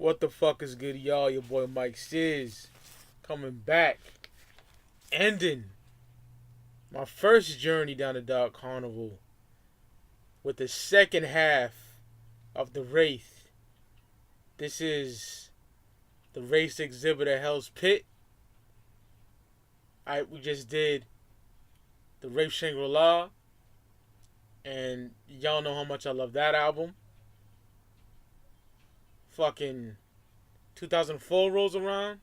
What the fuck is good, y'all? Your boy Mike Sears coming back, ending my first journey down the Dark Carnival with the second half of the Wraith. This is the Wraith Exhibitor Hell's Pit. We just did the Wraith Shangri-La, and y'all know how much I love that album. Fucking 2004 rolls around,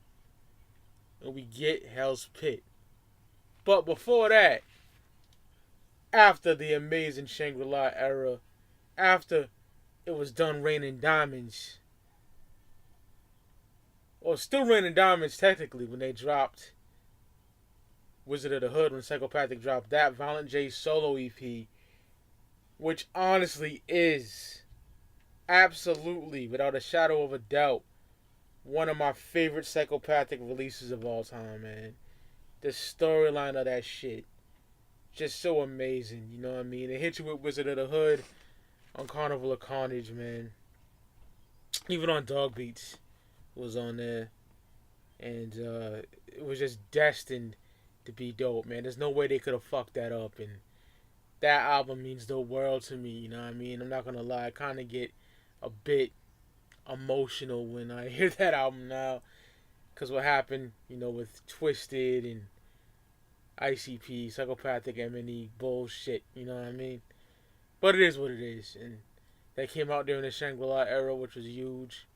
and we get Hell's Pit. But before that, after the amazing Shangri-La era, after it was done raining diamonds, or still raining diamonds technically when they dropped Wizard of the Hood, when Psychopathic dropped that Violent J solo EP, which honestly is absolutely, without a shadow of a doubt, one of my favorite Psychopathic releases of all time, man. The storyline of that shit, just so amazing, you know what I mean? They hit you with Wizard of the Hood on Carnival of Carnage, man. Even on Dog Beats was on there, and it was just destined to be dope, man. There's no way they could have fucked that up, and that album means the world to me, you know what I mean? I'm not gonna lie, I kind of get a bit emotional when I hear that album now, because what happened, you know, with Twisted and ICP, Psychopathic, M&E, bullshit, you know what I mean? But it is what it is, and that came out during the Shangri-La era, which was huge.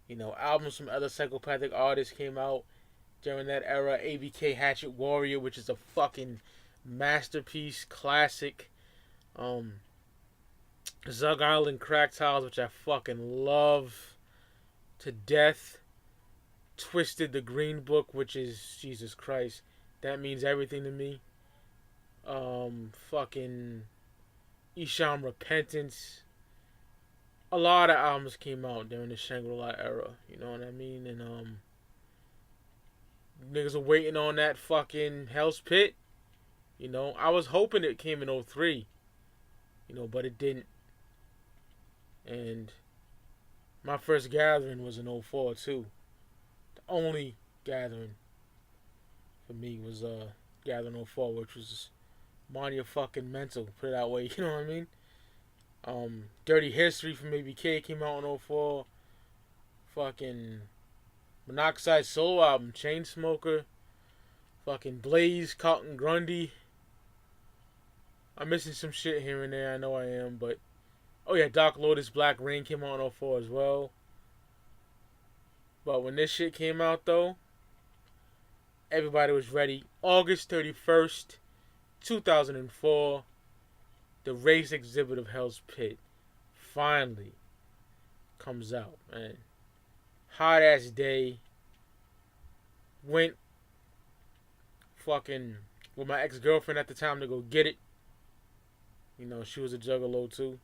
You know, albums from other Psychopathic artists came out during that era. ABK Hatchet Warrior, which is a fucking masterpiece, classic. Zug Island Crack Tiles, which I fucking love to death. Twisted the Green Book, which is, Jesus Christ, that means everything to me. Fucking Isham Repentance. A lot of albums came out during the Shangri-La era, you know what I mean? And niggas are waiting on that fucking Hell's Pit. You know, I was hoping it came in 03, you know, but it didn't. And my first gathering was in 04 too. The only gathering for me was gathering 04, which was Mania fucking mental, put it that way, you know what I mean? Dirty History from ABK came out in 04. Fucking Monoxide solo album, Chainsmoker. Fucking Blaze, Carlton Grundy. I'm missing some shit here and there, I know I am, but oh yeah, Dark Lotus, Black Rain came out in 04 as well. But when this shit came out though, everybody was ready. August 31st, 2004, the Wraith Exhibit of Hell's Pit finally comes out, man. Hot ass day. Went fucking with my ex-girlfriend at the time to go get it. You know, she was a juggalo too.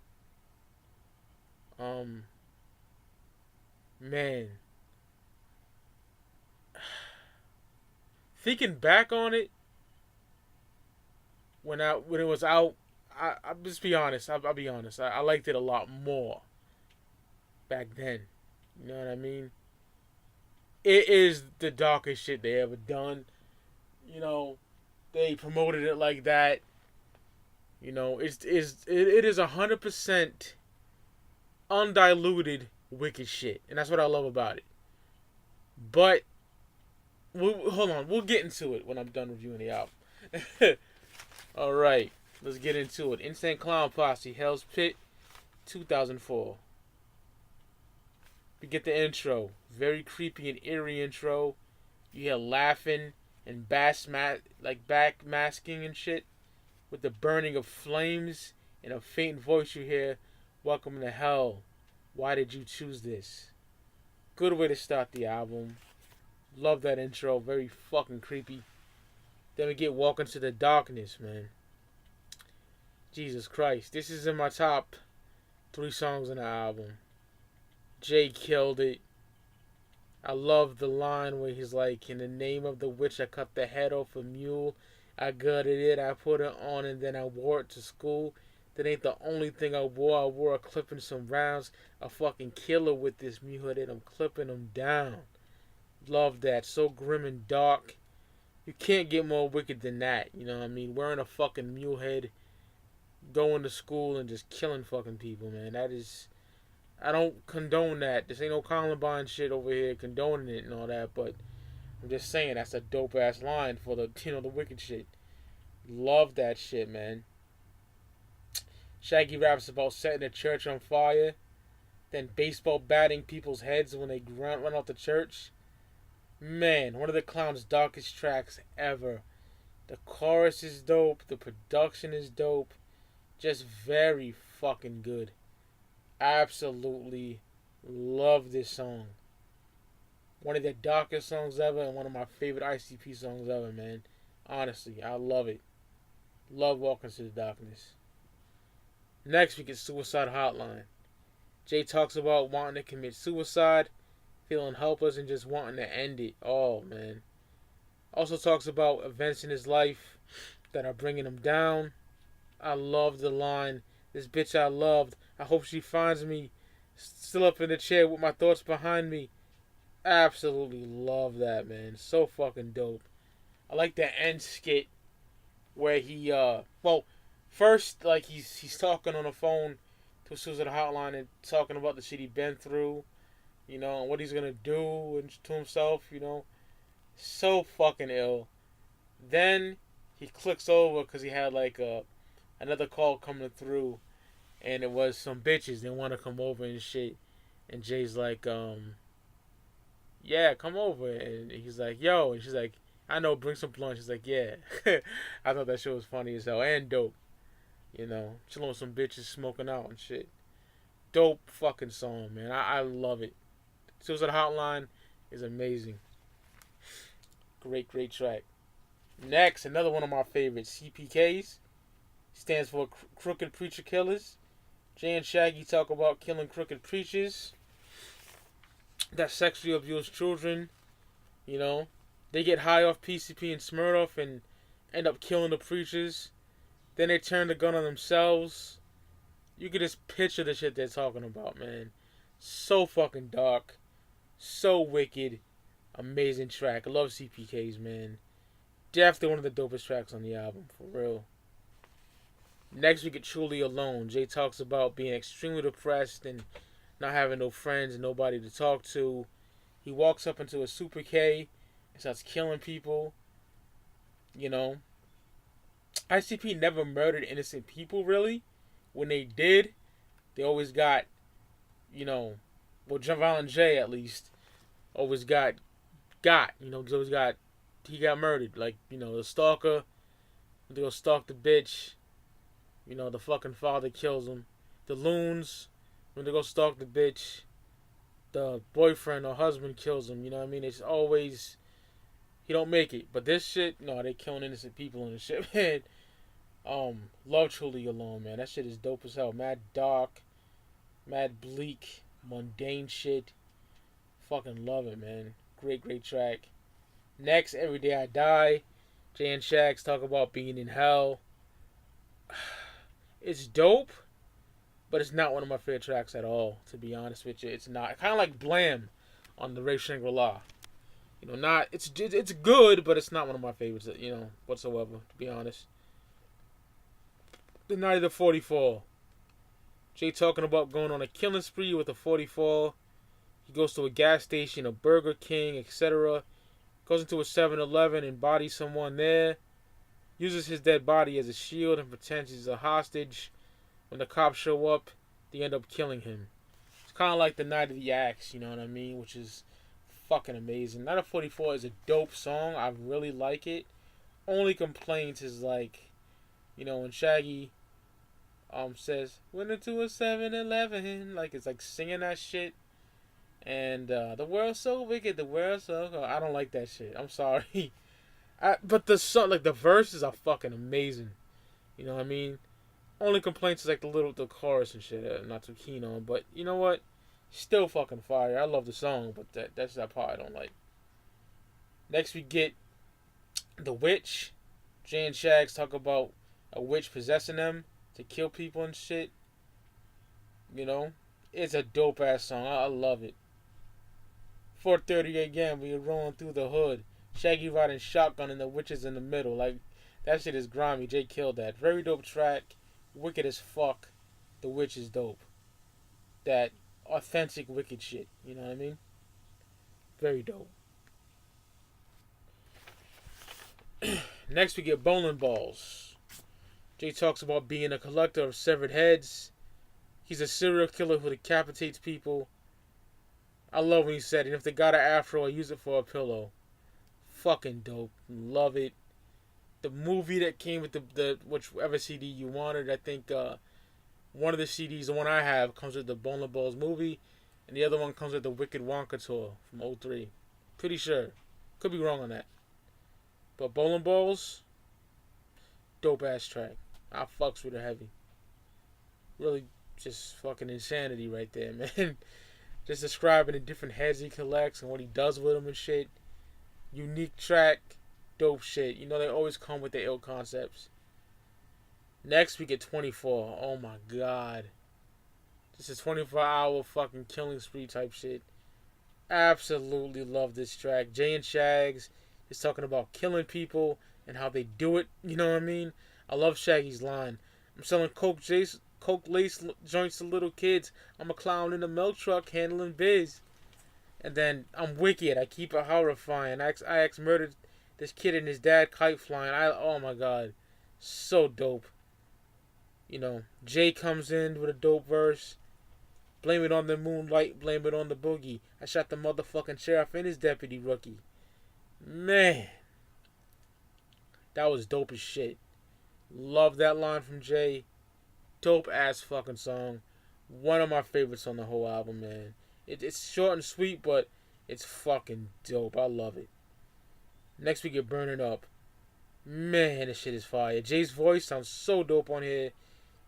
Man. Thinking back on it, when it was out, I'll just be honest. I'll be honest. I liked it a lot more back then. You know what I mean? It is the darkest shit they ever done. You know, they promoted it like that. You know, it is 100% undiluted wicked shit, and that's what I love about it. But hold on, we'll get into it when I'm done reviewing the album. All right, let's get into it. Insane Clown Posse, Hell's Pit, 2004. We get the intro, very creepy and eerie intro. You hear laughing and back masking and shit, with the burning of flames and a faint voice you hear, "Welcome to hell. Why did you choose this?" Good way to start the album. Love that intro, very fucking creepy. Then we get Walk Into the Darkness, man. Jesus Christ. This is in my top 3 songs on the album. Jay killed it. I love the line where he's like, "In the name of the witch, I cut the head off a mule. I gutted it, I put it on, and then I wore it to school. That ain't the only thing I wore. I wore a clipping some rounds. A fucking killer with this mule hood and I'm clipping them down. Love that. So grim and dark. You can't get more wicked than that. You know what I mean? Wearing a fucking mule head, going to school and just killing fucking people, man. That is... I don't condone that. This ain't no Columbine shit over here condoning it and all that, but I'm just saying that's a dope ass line for the the wicked shit. Love that shit, man. Shaggy raps about setting the church on fire, then baseball batting people's heads when they run out the church. Man, one of the Clown's darkest tracks ever. The chorus is dope. The production is dope. Just very fucking good. Absolutely love this song. One of the darkest songs ever and one of my favorite ICP songs ever, man. Honestly, I love it. Love Walking Through the Darkness. Next, we get Suicide Hotline. Jay talks about wanting to commit suicide, feeling helpless, and just wanting to end it. Oh, man. Also talks about events in his life that are bringing him down. I love the line, "This bitch I loved, I hope she finds me still up in the chair with my thoughts behind me." Absolutely love that, man. So fucking dope. I like the end skit where he, first, like, he's talking on the phone to Suicide Hotline and talking about the shit he been through, and what he's gonna do and to himself, So fucking ill. Then he clicks over because he had, like, another call coming through, and it was some bitches. They want to come over and shit. And Jay's like, yeah, come over. And he's like, yo. And she's like, I know, bring some blunt. She's like, yeah. I thought that shit was funny as hell and dope. Chilling with some bitches smoking out and shit. Dope fucking song, man. I love it. Suicide Hotline is amazing. Great, great track. Next, another one of my favorites, CPKs. Stands for Crooked Preacher Killers. Jay and Shaggy talk about killing crooked preachers that sexually abuse children. They get high off PCP and Smirnoff and end up killing the preachers. Then they turn the gun on themselves. You can just picture the shit they're talking about, man. So fucking dark. So wicked. Amazing track. I love CPKs, man. Definitely one of the dopest tracks on the album, for real. Next, we get Truly Alone. Jay talks about being extremely depressed and not having no friends and nobody to talk to. He walks up into a Super K and starts killing people. ICP never murdered innocent people, really. When they did, they always got, Violent J at least, always got, he got murdered. Like, the stalker, they go stalk the bitch. The fucking father kills him. The loons, when they go stalk the bitch, the boyfriend or husband kills him. You know what I mean? It's always, he don't make it. But this shit, no, they killing innocent people and shit, man. Love Truly Alone, man. That shit is dope as hell. Mad dark, mad bleak, mundane shit. Fucking love it, man. Great, great track. Next, Every Day I Die. Jay and Shags talk about being in hell. It's dope, but it's not one of my favorite tracks at all, to be honest with you. It's not. Kind of like Blam on the Wraith Shangri-La. It's good, but it's not one of my favorites, whatsoever, to be honest. The Night of the 44. Jay talking about going on a killing spree with a 44. He goes to a gas station, a Burger King, etc. Goes into a 7-Eleven and bodies someone there. Uses his dead body as a shield and pretends he's a hostage. When the cops show up, they end up killing him. It's kind of like the Night of the Axe, you know what I mean? Which is fucking amazing. Night of 44 is a dope song. I really like it. Only complaint is like, when Shaggy says, went into a 7-Eleven, like it's like singing that shit. And the world's so wicked, the world's so cold. I don't like that shit. I'm sorry. But the song, like the verses are fucking amazing. You know what I mean? Only complaints is like the chorus and shit. I'm not too keen on. But you know what? Still fucking fire. I love the song, but that's that part I don't like. Next we get The Witch. Jay and Shags talk about a witch possessing them. to kill people and shit. You know, it's a dope ass song. I love it. 4:30 again. We were rolling through the hood. Shaggy riding shotgun and the witches in the middle. Like that shit is grimy. Jay killed that. Very dope track. Wicked as fuck. The witch is dope. That authentic wicked shit. You know what I mean? Very dope. Next we get Bowling Balls. Jay talks about being a collector of severed heads. He's a serial killer who decapitates people. I love when he said, and if they got an afro, I use it for a pillow. Fucking dope. Love it. The movie that came with the whichever CD you wanted, I think one of the CDs, the one I have, comes with the Bowling Balls movie, and the other one comes with the Wicked Wonka tour from '03. Pretty sure. Could be wrong on that. But Bowling Balls, dope ass track. I fucks with it heavy. Really just fucking insanity right there, man. Just describing the different heads he collects and what he does with them and shit. Unique track, dope shit. You know they always come with the ill concepts. Next we get 24. Oh my god. This is 24-hour fucking killing spree type shit. Absolutely love this track. Jay and Shags is talking about killing people and how they do it. You know what I mean? I love Shaggy's line. I'm selling coke lace joints to little kids. I'm a clown in a milk truck handling biz. And then I'm wicked. I keep it horrifying. I ex murdered this kid and his dad kite flying. Oh my god, so dope. You know, Jay comes in with a dope verse. Blame it on the moonlight. Blame it on the boogie. I shot the motherfucking sheriff and his deputy rookie. Man, that was dope as shit. Love that line from Jay. Dope ass fucking song. One of my favorites on the whole album, man. It's short and sweet, but it's fucking dope. I love it. Next we get Burning Up. Man, this shit is fire. Jay's voice sounds so dope on here.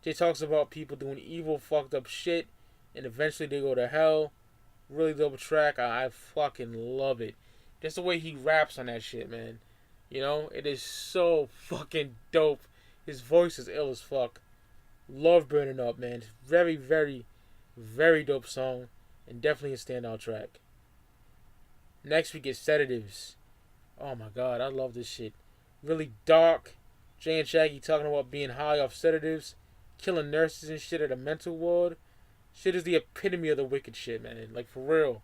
Jay talks about people doing evil, fucked up shit, and eventually they go to hell. Really dope track. I fucking love it. Just the way he raps on that shit, man. You know, it is so fucking dope. His voice is ill as fuck. Love Burning Up, man. Very, very, very dope song. And definitely a standout track. Next we get Sedatives. Oh my god, I love this shit. Really dark. Jay and Shaggy talking about being high off sedatives. Killing nurses and shit at a mental ward. Shit is the epitome of the wicked shit, man. Like, for real.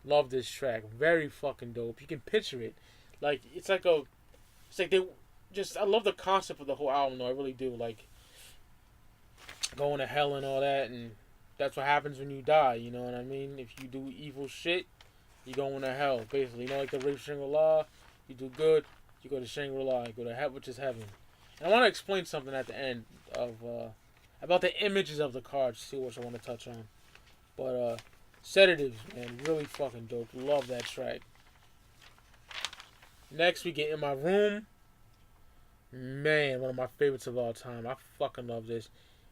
Love this track. Very fucking dope. You can picture it. Like, it's like they just, I love the concept of the whole album, though. I really do. Like, going to hell and all that, and that's what happens when you die, you know what I mean? If you do evil shit, you going to hell, basically. You know, like the Wraith Shangri-La, you do good, you go to Shangri-La, you go to hell, which is heaven. And I want to explain something at the end of, about the images of the cards, see what I want to touch on. But, Sedatives, man, really fucking dope. Love that track. Next, we get In My Room. Man, one of my favorites of all time. I fucking love this.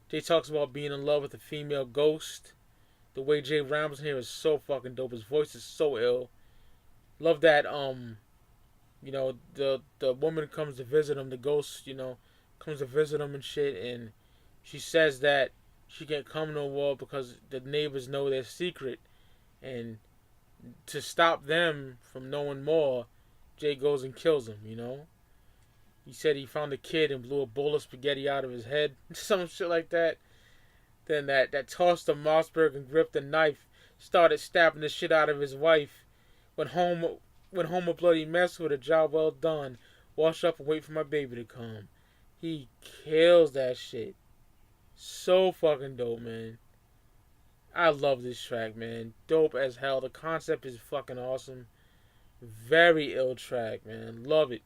Jay talks about being in love with a female ghost. The way Jay rambles in here is so fucking dope. His voice is so ill. Love that, you know, the woman comes to visit him, the ghost, you know, comes to visit him and shit, and she says that she can't come no more because the neighbors know their secret. And to stop them from knowing more, Jay goes and kills him, you know. He said he found a kid and blew a bowl of spaghetti out of his head. Some shit like that. Then that tossed the Mossberg and gripped the knife. Started stabbing the shit out of his wife. Went home a bloody mess with a job well done. Wash up and wait for my baby to come. He kills that shit. So fucking dope, man. I love this track, man. Dope as hell. The concept is fucking awesome. Very ill track, man. Love it.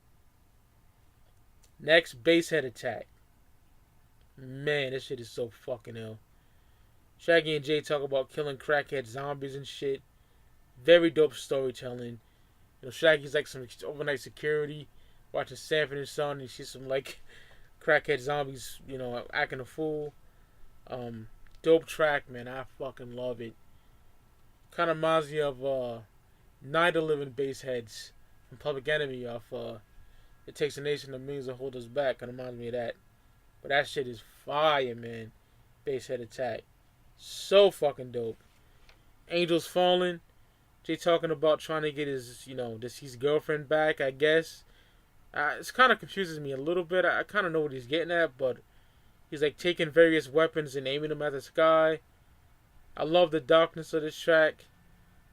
Next, Basshead Attack. Man, this shit is so fucking ill. Shaggy and Jay talk about killing crackhead zombies and shit. Very dope storytelling. You know, Shaggy's like some overnight security, watching Sanford and Son, and you see some like crackhead zombies, you know, acting a fool. Dope track, man. I fucking love it. Kind of reminds me of Night of Living Bassheads from Public Enemy off It Takes a Nation of Millions to Hold Us Back. Kind of reminds me of that. But that shit is fire, man. Basshead attack. So fucking dope. Angels Falling. Jay talking about trying to get his, his girlfriend back, I guess. It kind of confuses me a little bit. I kind of know what he's getting at, but he's like taking various weapons and aiming them at the sky. I love the darkness of this track,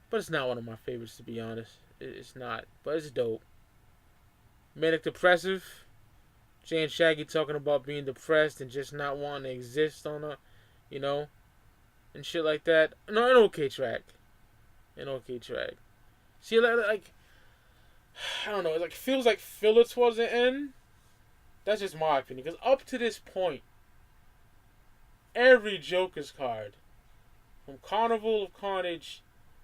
but it's not one of my favorites, to be honest. It's not, but it's dope. Manic Depressive. Jay and Shaggy talking about being depressed and just not wanting to exist on and shit like that. No, an okay track. An okay track. See, like I don't know, it feels like filler towards the end. That's just my opinion. Because up to this point, every Joker's card, from Carnival of Carnage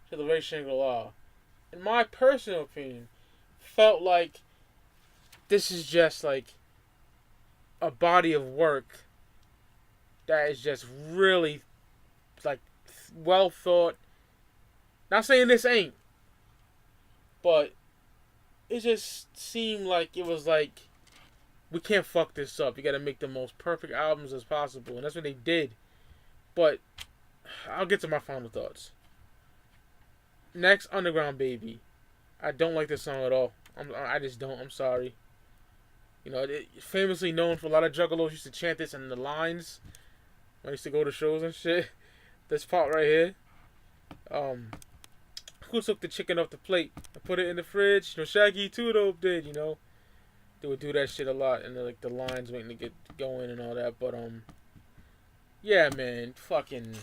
to the Wraith Shangri-La, in my personal opinion, felt like this is just like a body of work that is just really like well thought. Not saying this ain't, but it just seemed like it was like, we can't fuck this up. You gotta make the most perfect albums as possible. And that's what they did. But I'll get to my final thoughts. Next, Underground Baby. I don't like this song at all. I just don't. I'm sorry. Famously known for a lot of juggalos used to chant this in the lines when I used to go to shows and shit. This part right here. Who took the chicken off the plate and put it in the fridge? Shaggy too though did, They would do that shit a lot, and the lines waiting to get going and all that. But yeah, man, fucking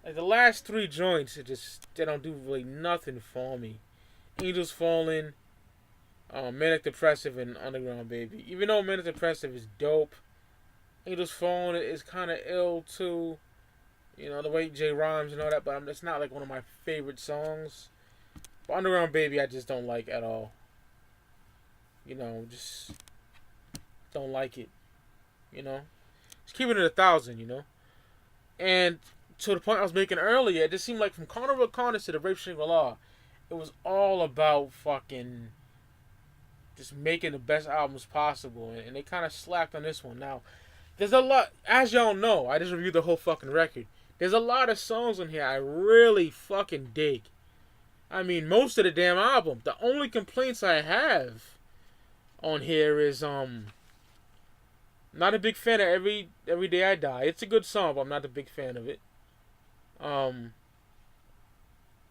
like the last three joints, they don't do really nothing for me. Angels Falling, Manic Depressive, and Underground Baby. Even though Manic Depressive is dope, Angels Falling is kind of ill too. The way Jay rhymes and all that, but it's not like one of my favorite songs. But Underground Baby, I just don't like at all. Just don't like it. Just keeping it 1,000. And to the point I was making earlier, it just seemed like from Carnival of Carnage to the Wraith Shangri-La, it was all about fucking just making the best albums possible, and they kind of slacked on this one. Now, there's a lot, as y'all know, I just reviewed the whole fucking record. There's a lot of songs on here I really fucking dig. I mean, most of the damn album. The only complaints I have on here is not a big fan of Every Day I Die. It's a good song, but I'm not a big fan of it. The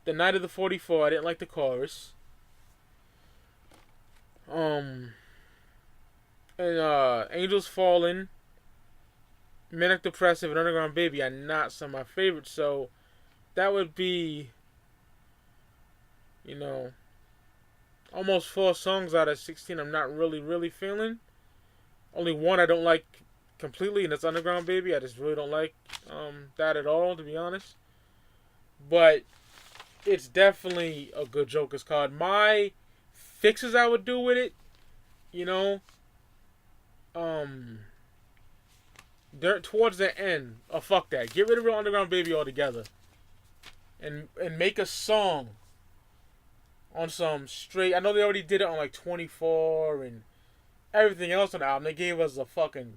Night of the 44, I didn't like the chorus. And Angels Fallen, Manic Depressive, and Underground Baby are not some of my favorites. So that would be, almost 4 songs out of 16 I'm not really feeling. Only one I don't like completely, and that's Underground Baby. I just really don't like that at all, to be honest. But it's definitely a good Joker's card. My fixes I would do with it, towards the end, fuck that. Get rid of Underground Baby altogether. And make a song on some straight. I know they already did it on like 24 and everything else on the album. They gave us a fucking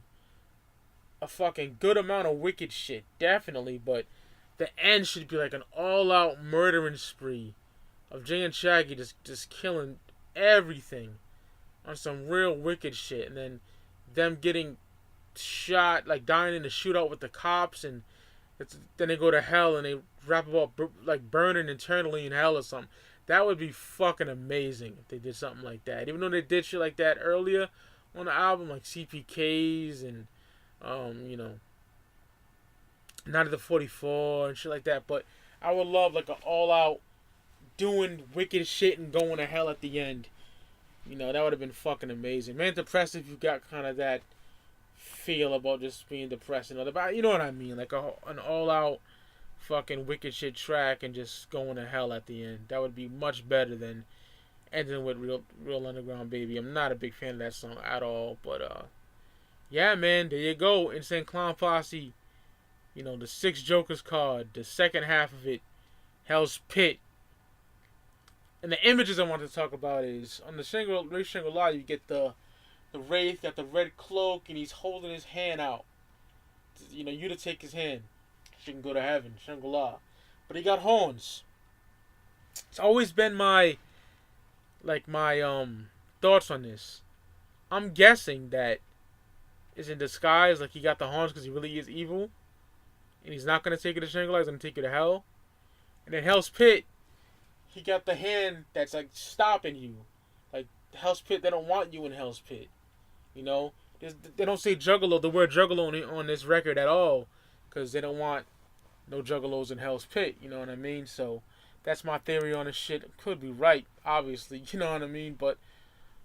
good amount of wicked shit, definitely. But the end should be like an all-out murdering spree of Jay and Shaggy just killing everything on some real wicked shit, and then them getting shot, like dying in the shootout with the cops, and then they go to hell and they rap about like burning internally in hell or something. That would be fucking amazing if they did something like that. Even though they did shit like that earlier on the album, like CPKs and Night of the 44 and shit like that. But I would love like an all-out doing wicked shit and going to hell at the end. That would have been fucking amazing. Man, Depressive, you got kind of that feel about just being depressed and all that. But you know what I mean? Like an all-out fucking wicked shit track and just going to hell at the end. That would be much better than ending with Real Underground Baby. I'm not a big fan of that song at all. But yeah, man, there you go. Insane Clown Posse. The 6 Jokers card. The second half of it. Hell's Pit. And the images I want to talk about is on the Wraith Shangri-La, you get the The Wraith got the red cloak and he's holding his hand out. You know, you to take his hand. She can go to heaven, Shangri-La. But he got horns. It's always been my thoughts on this. I'm guessing that it's in disguise, like he got the horns because he really is evil. And he's not gonna take you to Shangri-La, he's gonna take you to hell. And in Hell's Pit, he got the hand that's like stopping you. Like Hell's Pit, they don't want you in Hell's Pit. You know? They don't say juggalo, the word juggalo on this record at all. Because they don't want no juggalos in Hell's Pit, you know what I mean? So that's my theory on this shit. Could be right, obviously, you know what I mean? But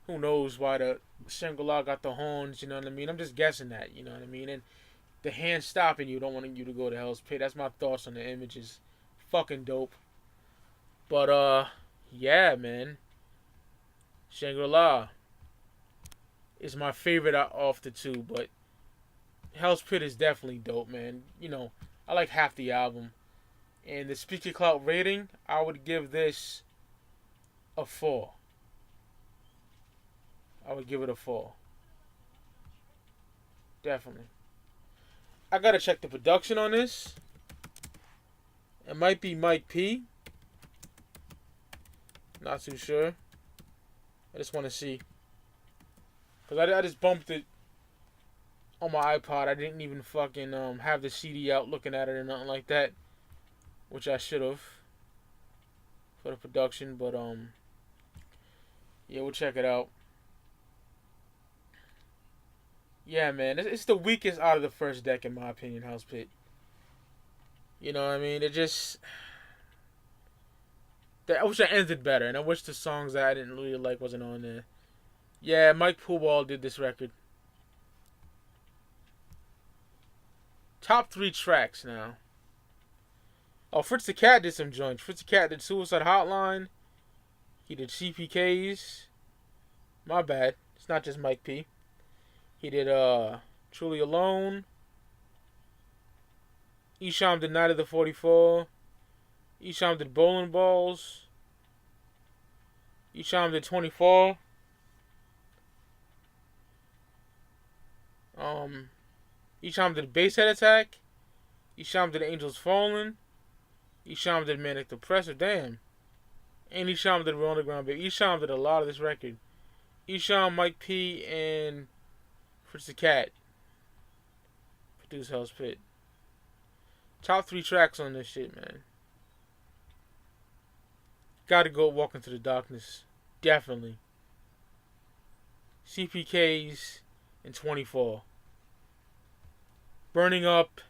who knows why the Shangri-La got the horns, you know what I mean? I'm just guessing that, you know what I mean? And the hand stopping you, don't want you to go to Hell's Pit. That's my thoughts on the images. Fucking dope. But, yeah, man. Shangri-La is my favorite off the two, but Hell's Pit is definitely dope, man. You know, I like half the album. And the Speaker Clout rating, I would give this a 4. I would give it a 4. Definitely. I gotta check the production on this. It might be Mike P. Not too sure. I just want to see. Because I just bumped it on my iPod. I didn't even fucking have the CD out looking at it or nothing like that. Which I should have. For the production. But, yeah, we'll check it out. Yeah, man. It's the weakest out of the first deck, in my opinion, Hell's Pit. You know what I mean? It just... I wish I ended better. And I wish the songs that I didn't really like wasn't on there. Yeah, Mike Pooball did this record. Top 3 tracks now. Oh, Fritz the Cat did some joints. Fritz the Cat did Suicide Hotline. He did CPKs. My bad. It's not just Mike P. He did Truly Alone. Isham did Night of the 44. Isham did Bowling Balls. Isham did 24. Isham did Basehead Attack. Isham did Angels Fallen. Isham did Manic Depressive. Damn. And Isham did Real Underground Baby. Isham did a lot of this record. Isham, Mike P, and Fritz the Cat produced Hell's Pit. Top 3 tracks on this shit, man. Gotta go Walk Into the Darkness. Definitely. CPKs and 24. Burning Up,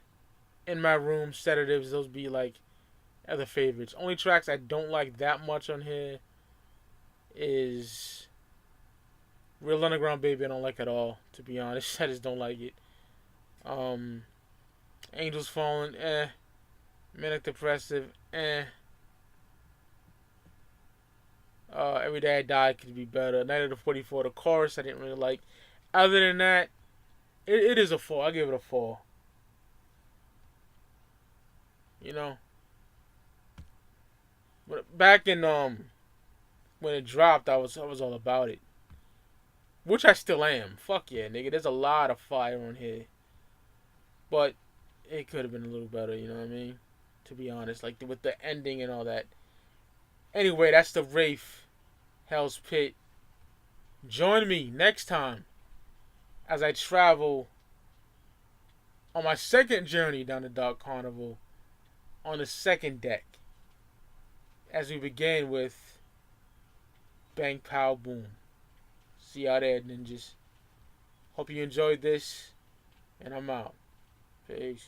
In My Room, Sedatives, those be like other favorites. Only tracks I don't like that much on here is Real Underground Baby. I don't like at all, to be honest. I just don't like it. Angels Fallen, Manic Depressive, Every Day I Die could be better. Night of the 44, the chorus I didn't really like. Other than that, it is a 4. I give it a 4. You know, but back in when it dropped, I was all about it, which I still am. Fuck yeah, nigga. There's a lot of fire on here, but it could have been a little better. You know what I mean? To be honest, like with the ending and all that. Anyway, that's the Wraith Hell's Pit. Join me next time as I travel on my second journey down the Dark Carnival on the second deck, as we begin with Bang Pow Boom. See y'all there, ninjas. Hope you enjoyed this, and I'm out. Peace.